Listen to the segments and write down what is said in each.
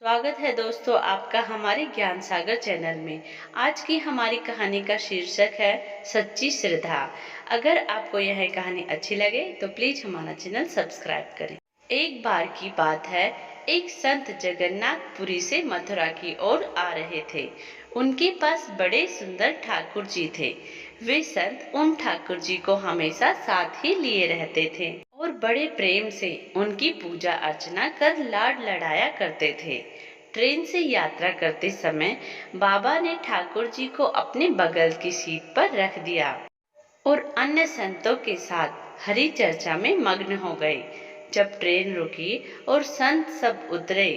स्वागत है दोस्तों आपका हमारे ज्ञान सागर चैनल में। आज की हमारी कहानी का शीर्षक है सच्ची श्रद्धा। अगर आपको यह कहानी अच्छी लगे तो प्लीज हमारा चैनल सब्सक्राइब करें। एक बार की बात है, एक संत जगन्नाथपुरी से मथुरा की ओर आ रहे थे। उनके पास बड़े सुंदर ठाकुर जी थे। वे संत उन ठाकुर जी को हमेशा साथ ही लिए रहते थे और बड़े प्रेम से उनकी पूजा अर्चना कर लाड लड़ाया करते थे। ट्रेन से यात्रा करते समय बाबा ने ठाकुर जी को अपने बगल की सीट पर रख दिया और अन्य संतों के साथ हरि चर्चा में मग्न हो गए। जब ट्रेन रुकी और संत सब उतरे,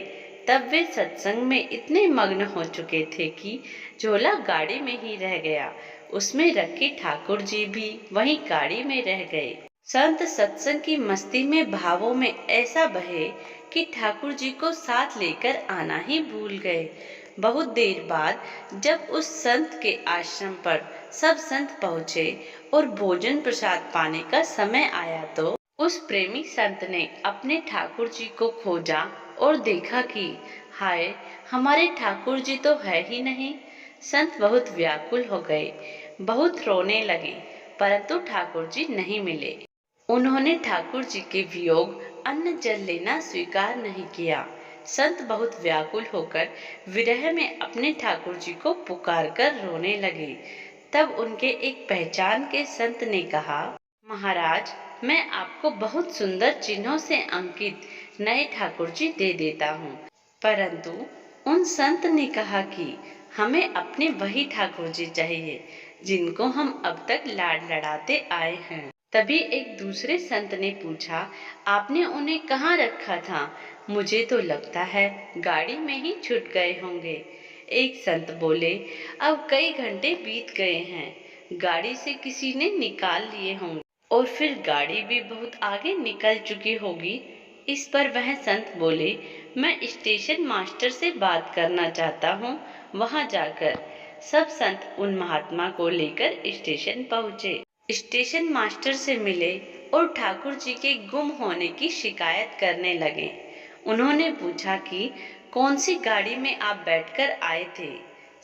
तब वे सत्संग में इतने मग्न हो चुके थे कि झोला गाड़ी में ही रह गया। उसमें रखे ठाकुर जी भी वहीं गाड़ी में रह गए। संत सत्संग की मस्ती में भावों में ऐसा बहे कि ठाकुर जी को साथ लेकर आना ही भूल गए। बहुत देर बाद जब उस संत के आश्रम पर सब संत पहुँचे और भोजन प्रसाद पाने का समय आया तो उस प्रेमी संत ने अपने ठाकुर जी को खोजा और देखा कि हाय, हमारे ठाकुर जी तो है ही नहीं। संत बहुत व्याकुल हो गए, बहुत रोने लगे, परंतु ठाकुर जी नहीं मिले। उन्होंने ठाकुर जी के वियोग अन्न जल लेना स्वीकार नहीं किया। संत बहुत व्याकुल होकर विरह में अपने ठाकुर जी को पुकार कर रोने लगे। तब उनके एक पहचान के संत ने कहा, महाराज, मैं आपको बहुत सुंदर चिन्हों से अंकित नए ठाकुर जी दे देता हूँ। परंतु उन संत ने कहा कि हमें अपने वही ठाकुर जी चाहिए जिनको हम अब तक लाड लड़ाते आए हैं। तभी एक दूसरे संत ने पूछा, आपने उन्हें कहाँ रखा था? मुझे तो लगता है गाड़ी में ही छूट गए होंगे। एक संत बोले, अब कई घंटे बीत गए हैं, गाड़ी से किसी ने निकाल लिए होंगे और फिर गाड़ी भी बहुत आगे निकल चुकी होगी। इस पर वह संत बोले, मैं स्टेशन मास्टर से बात करना चाहता हूँ, वहाँ जाकर। सब संत उन महात्मा को लेकर स्टेशन पहुँचे। स्टेशन मास्टर से मिले और ठाकुर जी के गुम होने की शिकायत करने लगे। उन्होंने पूछा कि कौन सी गाड़ी में आप बैठकर आए थे।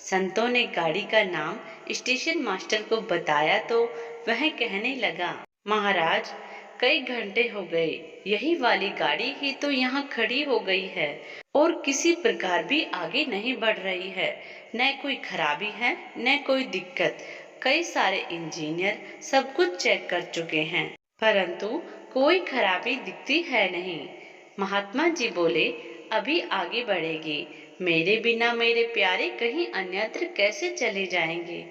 संतों ने गाड़ी का नाम स्टेशन मास्टर को बताया तो वह कहने लगा, महाराज, कई घंटे हो गए, यही वाली गाड़ी ही तो यहाँ खड़ी हो गई है और किसी प्रकार भी आगे नहीं बढ़ रही है। न कोई खराबी है न कोई दिक्कत। कई सारे इंजीनियर सब कुछ चेक कर चुके हैं, परंतु कोई खराबी दिखती है नहीं। महात्मा जी बोले, अभी आगे बढ़ेगी, मेरे बिना मेरे प्यारे कहीं अन्यत्र कैसे चले जाएंगे।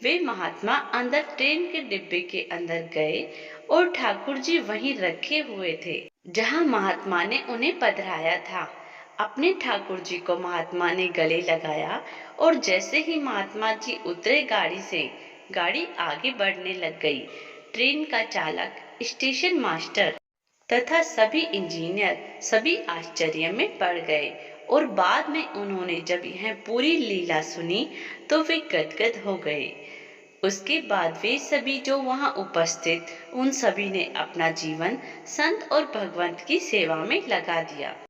वे महात्मा अंदर ट्रेन के डिब्बे के अंदर गए और ठाकुर जी वहीं रखे हुए थे जहां महात्मा ने उन्हें पधराया था। अपने ठाकुर जी को महात्मा ने गले लगाया और जैसे ही महात्मा जी उतरे गाड़ी से, गाड़ी आगे बढ़ने लग गई। ट्रेन का चालक, स्टेशन मास्टर तथा सभी इंजीनियर सभी आश्चर्य में पड़ गए और बाद में उन्होंने जब यह पूरी लीला सुनी तो वे गदगद हो गए। उसके बाद वे सभी जो वहां उपस्थित उन सभी ने अपना जीवन संत और भगवंत की सेवा में लगा दिया।